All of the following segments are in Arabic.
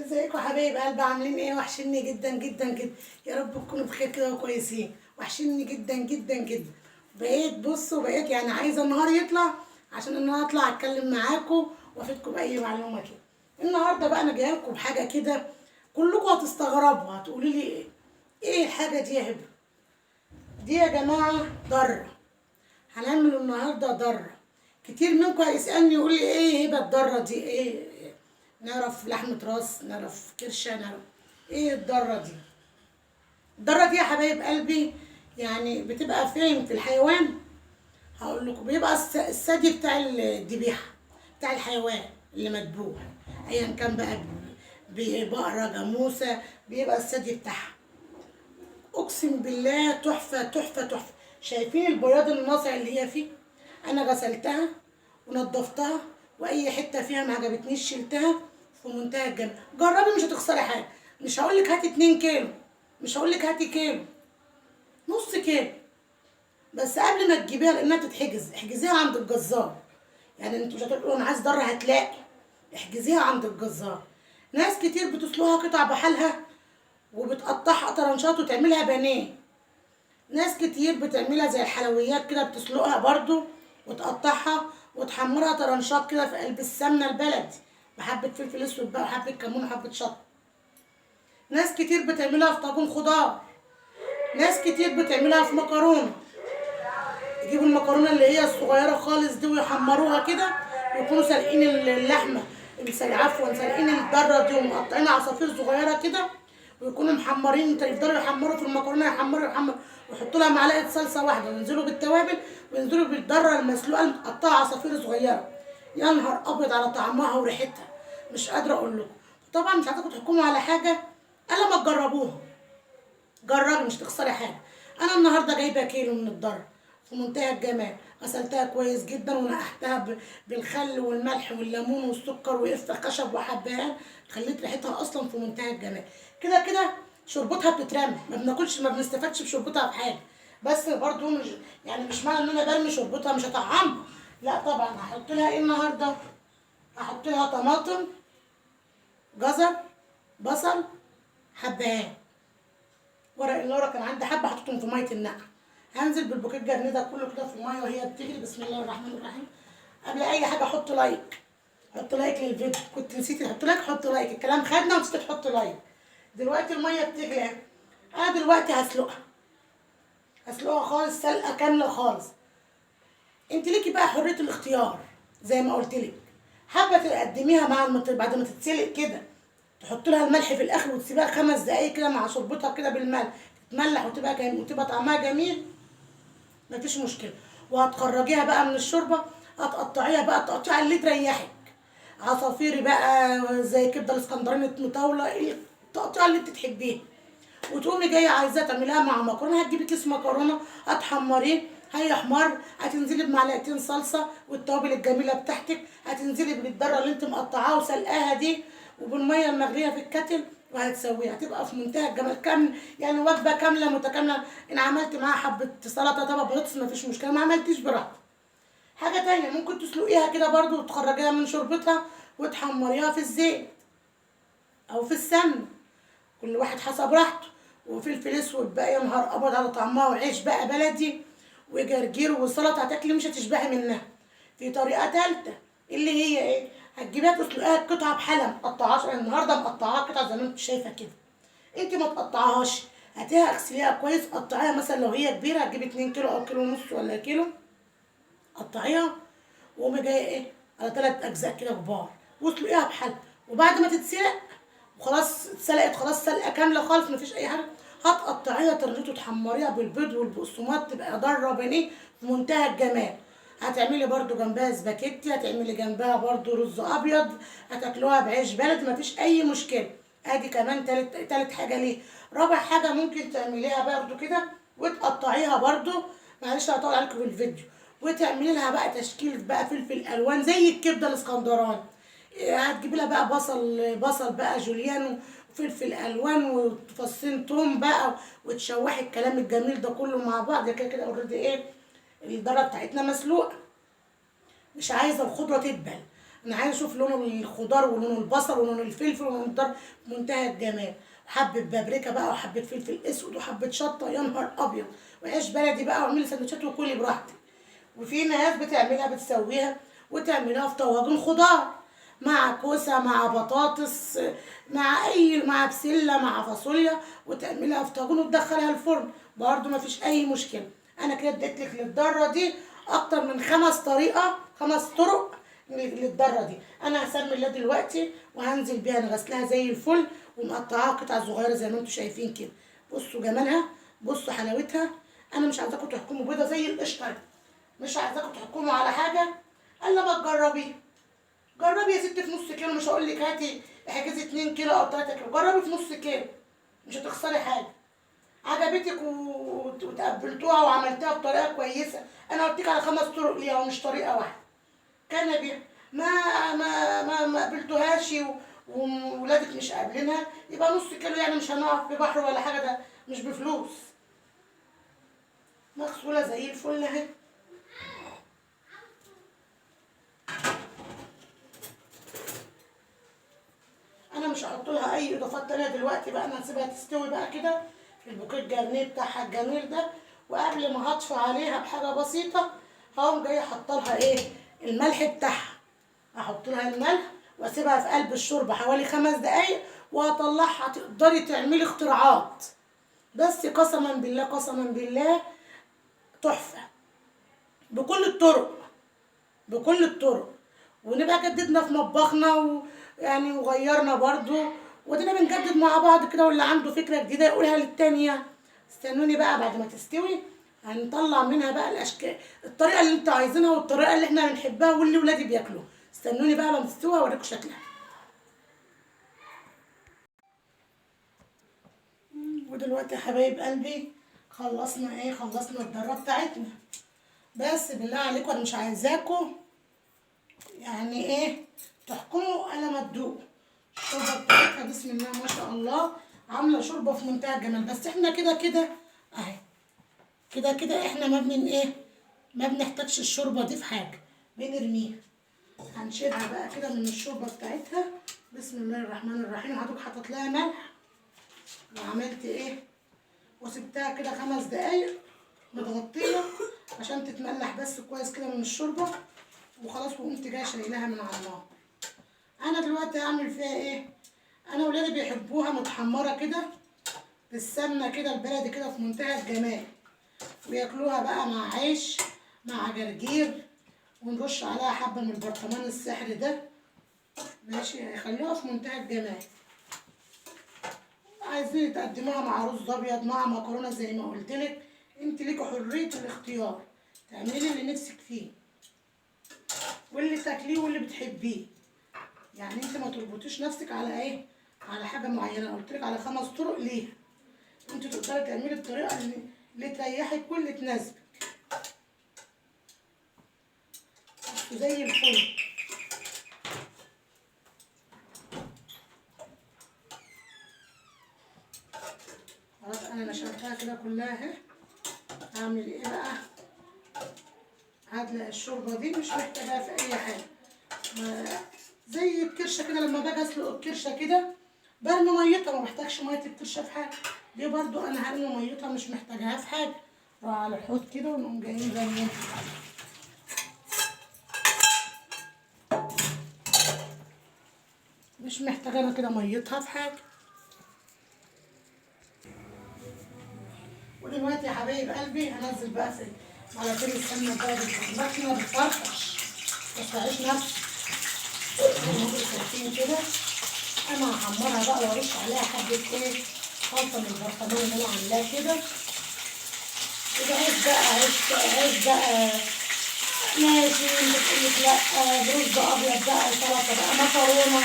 ازيكم حبايب قلبي؟ عاملين ايه؟ وحشني جدا جدا جدا. يا رب تكونوا بخير كده وكويسين. وحشني جدا جدا جدا. بقيت يعني عايزه النهار يطلع عشان انا اطلع اتكلم معاكم وافيدكم باي معلومه كده. النهارده بقى انا جايه لكم بحاجه كده، كلكم هتستغربوا، هتقولوا لي ايه الحاجه دي يا هبه؟ دي يا جماعه ضره. هنعمل النهارده ضره. كتير منكم هيسالني يقول لي ايه هبه الضره دي ايه؟ نعرف لحمة راس، نعرف كرشة، نعرف ايه الضرة دي. الضرة دي يا حبايب قلبي يعني بتبقى فين في الحيوان؟ هقول لكم بيبقى الثدي بتاع الذبيحة بتاع الحيوان اللي مذبوح، ايا كان بقى بقرة جاموسة، بيبقى الثدي بتاعها. اقسم بالله تحفة تحفة تحفة. شايفين البياض الناصع اللي هي فيه؟ انا غسلتها ونضفتها، واي حته فيها ما عجبتنيش شلتها. في منتهى الجمال. جربي مش هتخسري حاجه. مش هقول لك هاتي 2 كيلو، مش هقول لك هاتي كيلو، نص كيلو بس. قبل ما تجيبيها لانها تتحجز، احجزيها عند الجزار. يعني انتوا مش هتقولوا انا عايز ضره، هتلاقي. احجزيها عند الجزار. ناس كتير بتسلقها قطع بحالها وبتقطعها طرنشات وتعملها بانيه. ناس كتير بتعملها زي الحلويات كده، بتسلقها برضو وتقطعها وتحمرها طرنشات كده في قلب السمنه البلدي بحبه فلفل اسود بقى وحبه كمون وحبه شطه. ناس كتير بتعملها في طاجن خضار. ناس كتير بتعملها في مكرونه. يجيبوا المكرونه اللي هي الصغيره خالص دي ويحمروها كده، ويكونوا سالقين اللحمه، عفوا سالقين الذره دي ومقطعينها عصافير صغيره كده، ويكونوا محمرين. يفضلوا يحمروا في المكرونه، يحمروا ويحطوا لها معلقه صلصه واحده، وينزلوا بالتوابل، وينزلوا بالذره المسلوقه المتقطعه عصافير صغيره. يا نهار ابيض على طعمها وريحتها، مش قادره اقول لكم. طبعا مش عايزاكم تحكموا على حاجه الا ما تجربوها. جربي مش تخسري حاجه. انا النهارده جايبه كيلو من الذره في منتهى الجمال. غسلتها كويس جدا ونقعتها بالخل والملح والليمون والسكر وقرفه خشب وحبهان. خليت ريحتها اصلا في منتهى الجمال. كده كده شربتها بتترمي، ما بناكلش، ما بنستفادش بشربتها بحاجه. بس برضو مش يعني مش معنى ان انا برمي شربتها مش هطعمها. لا طبعا. هحط لها ايه النهارده؟ هحط لها طماطم، جزر، بصل، حبهان. ورق اللورا كان عندي حبه حطيتهم في ميه النقع. هنزل بالبوكيه الجرنيه ده كله كده في الميه وهي بتغلي. بسم الله الرحمن الرحيم. قبل اي حاجه حط لايك، حط لايك للفيديو. كنت نسيت احط لايك، حط لايك. الكلام خدنا ونسيت تحط لايك. دلوقتي الميه بتغلي اهي. انا دلوقتي هسلقها خالص، سلقه كامله خالص. انت ليكي بقى حريه الاختيار زي ما قلت لك. حابه تقدميها بعد ما تتسلق كده، تحط لها الملح في الاخر وتسيبها 5 دقايق كده مع شربتها كده بالملح، تتملح وتبقى طعمها جميل، مفيش مشكله. وهتخرجيها بقى من الشوربه، هتقطعيها بقى التقطيعه اللي تريحك. عصافيري بقى زي كبده الاسكندراني مطاوله، التقطيعه اللي انت تحبيها. وتقومي جايه عايزاه تعمليها مع مكرونه، هتجيبي كيس مكرونه هتحمريه، هيحمر. هتنزلي بمعلقتين صلصه والتوابل الجميله بتاعتك. هتنزلي بالذره اللي انت مقطعاها وسلقاها دي وبالميه المغليه في الكتل، وهتسويها. هتبقى في منتهى الجمال. كامل يعني وجبه كامله متكامله. ان عملت معاها حبه سلطه طبق بطاطس مفيش مشكله، ما عملتيش براحتك. حاجه تانية ممكن تسلقيها كده برضو وتخرجيها من شوربتها وتحمريها في الزيت او في السمنه، كل واحد حسب راحته. وفلفل اسود بقى، يا نهار ابيض على طعمها. وعيش بقى بلدي وجرجير وسلطه، هتاكلي مش هتشبعي منها. في طريقه ثالثه اللي هي ايه؟ هتجيبيها تسلقيها قطعه بحالها، ما تقطعهاش. انا النهارده مقطعاها قطع زي ما انت شايفه كده. انت ما تقطعهاش، هاتيها اغسليها كويس، قطعيها مثلا لو هي كبيره هتجيبي 2 كيلو او كيلو ونص ولا كيلو، قطعيها وقومي جايه ايه على 3 اجزاء كده كبار واسلقيها بحالها. وبعد ما تتسلق وخلاص اتسلقت خلاص سلقه كامله خالص مفيش اي حاجه، هتقطعيها طرنيط وتحمريها بالبيض والبقسماط، تبقى ضاره بانيه في منتهى الجمال. هتعملي برضو جنبها سباكيتي، هتعملي جنبها برضو رز ابيض، هتاكلوها بعيش بلدي مفيش اي مشكله. ادي كمان تالت حاجه ليه. رابع حاجه ممكن تعمليها برضو كده وتقطعيها برضو، معلش هطول عليكم في الفيديو. وتعملي لها بقى تشكيل بقى فلفل الوان زي الكبده الاسكندراني. هتجيبي لها بقى بصل بقى جوليان وفلفل الوان وفصين توم بقى، وتشوحي الكلام الجميل ده كله مع بعض. كده كده اوريدي ايه الذره بتاعتنا مسلوقه، مش عايزه الخضره تدبل. انا عايزه اشوف لون الخضار ولون البصل ولون الفلفل ولون الضر، منتهى الجمال. وحبه بابريكا بقى وحبه فلفل اسود وحبه شطه، يا نهار ابيض. وعيش بلدي بقى، واعملي سندوتشات وكلي براحتك. وفي ناس بتعملها بتسويها وتعملها في طواجن خضار، مع كوسه مع بطاطس مع بسله مع فاصوليا، وتعملها في طاجن وتدخلها الفرن برضو مفيش اي مشكله. انا كده اديتلك للضره دي اكتر من 5 طرق للضره دي. انا هسمي الله دلوقتي وهنزل بيها، انا غسلها زي الفل ومقطعاها قطع صغيره زي ما انتم شايفين كده. بصوا جمالها، بصوا حلاوتها. انا مش عايزاكم تحكموا بيضه زي القشطه، مش عايزاكم تحكموا على حاجه الا ما تجربيها. جربي يا ستي في نص كيلو، مش هقول لك هاتي احجزي 2 كيلو او 3 كيلو، جربي في نص كيلو مش هتخسري حاجه. عجبتك وتقبلتوها وعملتها بطريقه كويسه، انا قلت لك على 5 طرق ليها ومش طريقه واحده. كان بيها ما قبلتوهاش وولادك مش قابلينها، يبقى نص كيلو يعني مش هنقف في بحر ولا حاجه، ده مش بفلوس. مغسوله زي الفل اهي. انا مش هحط لها اي اضافات تانية دلوقتي بقى، انا هسيبها تستوي بقى كده في البوكيه الجرنيه بتاعها الجميل ده. وقبل ما هطفي عليها بحاجه بسيطه هقوم جايه حاطه لها ايه، الملح بتاعها. احط لها الملح واسيبها في قلب الشوربه حوالي 5 دقايق وهطلعها. تقدري تعملي اختراعات، بس قسما بالله قسما بالله تحفه بكل الطرق، بكل الطرق. ونبقى جددنا في مطبخنا ويعني وغيرنا برضو، ودينا بنجدد مع بعض كده، واللي عنده فكرة جديدة يقولها للتانية. استنوني بقى بعد ما تستوي هنطلع منها بقى الاشكال، الطريقة اللي انتوا عايزينها والطريقة اللي احنا بنحبها واللي ولادي بياكلوها. استنوني بقى لما تستوي اوريكم شكلها. ودلوقتي يا حبايب قلبي خلصنا ايه، خلصنا الضرة بتاعتنا. بس بالله عليكم انا مش عايزاكم يعني ايه تحكموا الا ما تدوقوا. الشوربه بتاعتها بسم الله ما شاء الله، عامله شوربه في منتهى الجمال. بس احنا كده كده اهي، كده كده احنا ما بن ايه، ما بنحتاجش الشوربه دي في حاجه، بنرميها. هنشيلها بقى كده من الشوربه بتاعتها. بسم الله الرحمن الرحيم. هدوك حطيت لها ملح وعملت ايه وسبتها كده 5 دقايق متغطيه عشان تتملح بس كويس كده من الشوربه وخلاص. وقمت جايه شايلاها من على النار. انا دلوقتي هعمل فيها ايه، انا ولادي بيحبوها متحمره كده بالسمنه كده البلدي كده في منتهى الجمال، وياكلوها بقى مع عيش مع جرجير، ونرش عليها حبه من البرطمان السحري ده. ماشي، هيخلوها في منتهى الجمال. عايزين تقدموها مع رز ابيض مع مكرونه زي ما قلتلك، انت ليكي حريه الاختيار، تعملي اللي نفسك فيه واللي تاكليه واللي بتحبيه. يعني انت ما تربطيش نفسك على ايه، على حاجه معينه. قلت لك على 5 طرق ليها، انت تقدري تعملي الطريقه اللي تريحك واللي تناسبك. زي الفل. خلاص انا نشرتها كده كلها اهي. هعمل ايه بقى، هتلاقي الشوربه دي مش محتاجاها في اي حاجه. زي الكرشه كده، لما باجي اسلق الكرشه كده برمي ميتها، ما بحتاجش ميه الكرشه في حاجه. دي برضو انا هرمي ميتها مش محتاجاها في حاجه. نروح على الحوض كده ونقوم جايين رميها. مش محتاجه انا كده ميتها في حاجه. ودلوقتي يا حبايب قلبي هنزل بقى في معلقتين السمنه البلدي بتاعتنا بتفرفش، ما تفرقعيش نفسك. شايفين كده انا هحمرها بقى وارش عليها حبه ايه، خلطه من البرطمان اللي انا عاملاه كده. وده عيش بقى، عيش بقى ماشي، انت تقولك لا برز ابيض بقى، سلطه بقى، مكرونه،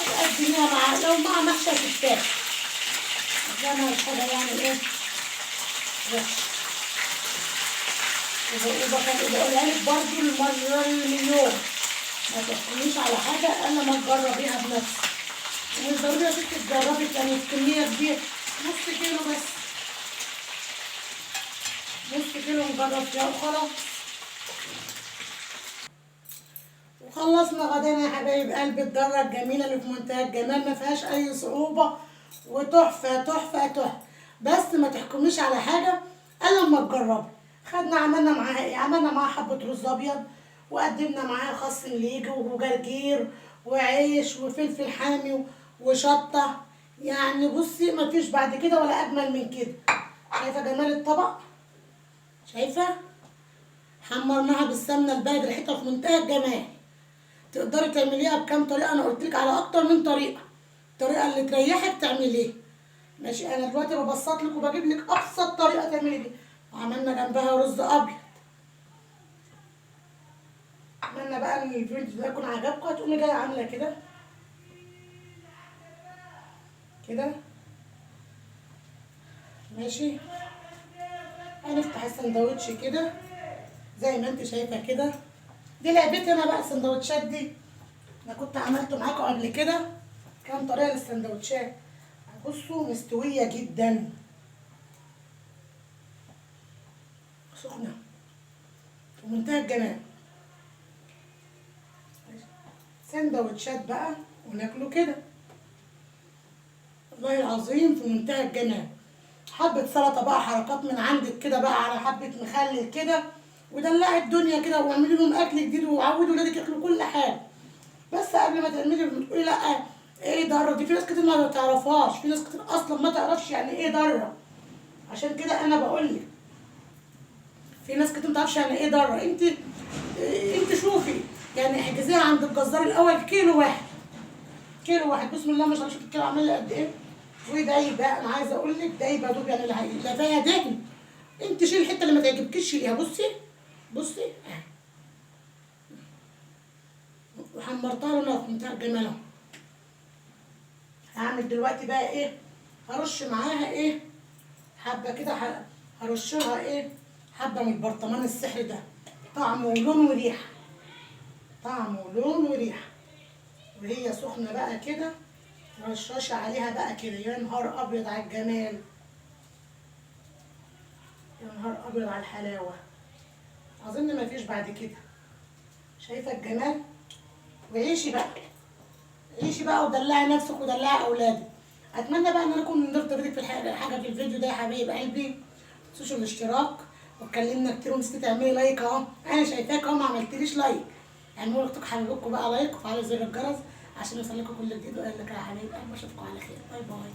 تقدميها مع لو مع محشي هتتاكل. انا مش حاجه يعني ايه بس. وبقولها لك برضه المره المليون، ما تحكميش على حاجه الا ما تجربيها بنفسك. ومش ضروري يا ستي تجربي يعني كميه كبيره، نص كيلو بس، نص كيلو نجرب فيها وخلاص. خلصنا غدانا يا حبايب قلب الدره الجميله اللي في منتهى الجمال، ما فيهاش اي صعوبه وتحفه تحفه تحفه. بس ما تحكميش على حاجه الا لما تجربي. خدنا عملنا معاها ايه؟ عملنا معاها حبه رز ابيض، وقدمنا معاها خس ليجي وجرجير وعيش وفلفل حامي وشطه. يعني بصي ما فيش بعد كده ولا اجمل من كده. شايفه جمال الطبق؟ شايفه؟ حمرناها بالسمنه البلدي ريحتها في منتهى الجمال. تقدري تعمليها بكام طريقه، انا قلت لك على اكتر من طريقه. الطريقه اللي تريحك تعمليها. ماشي، انا دلوقتي ببسط لك وبجيب لك ابسط طريقه تعملي بيها. وعملنا جنبها رز ابيض. اتمنى بقى ان الفيديو ده يكون عجبكم. هتقومي جايه عامله كده كده. ماشي، هنفتح السندوتش كده زي ما انت شايفه كده. دي لعبتي انا بقى السندوتشات دي. انا كنت عملته معاكم قبل كده كام طريقه للسندوتشات. بصوا مستويه جدا، سخنه في منتهى الجمال. سندوتشات بقى وناكله كده، والله العظيم في منتهى الجمال. حبه سلطه بقى حركات من عندك كده بقى، على حبه مخلل كده، ودلعي الدنيا كده واعملي لهم اكل جديد وعودي ولادك ياكلوا كل حاجه. بس قبل ما تعملي بتقولي لا ايه ضره دي، في ناس كتير ما تعرفهاش، في ناس كتير اصلا ما تعرفش يعني ايه ضره. عشان كده انا بقول لك في ناس كتير ما تعرفش يعني ايه ضره. انت شوفي يعني احجزيها عند الجزار الاول كيلو واحد. كيلو واحد بسم الله ما شاء الله. شوفي الكيلو عامل لي قد ايه. ودايبه، انا عايزه اقول لك دايبه دوب يعني لا فيها دهن. انت شيلي الحته اللي ما تعجبكيش شيليها. بصي بصي وحمرتها لنا في منتهى الجمال اهو. هعمل دلوقتي بقى ايه؟ هرش معاها ايه؟ حبه كده هرش لها ايه؟ حبه من البرطمان السحري ده، طعم ولون وريحه. طعم ولون وريحه. وهي سخنه بقى كده رشاشه عليها بقى كده. يا نهار ابيض على الجمال، يا نهار ابيض على الحلاوه. اظن مفيش بعد كده. شايفه الجمال؟ وعيشي بقى، عيشي بقى ودلعي نفسك ودلعي اولادك. اتمنى بقى ان انا اكون قدرت افيدك في حاجه في الفيديو ده يا حبايب قلبي. متنسوش الاشتراك، واتكلمنا كتير ونسيتي تعملي لايك اهو. انا شايفاك اهو ما عملتليش لايك. اعملوا لاختكم حبيبكم بقى لايك وفعلوا زر الجرس عشان يوصلكوا كل جديد. واقول لك يا حبايب قلبي اشوفكم على خير. باي باي.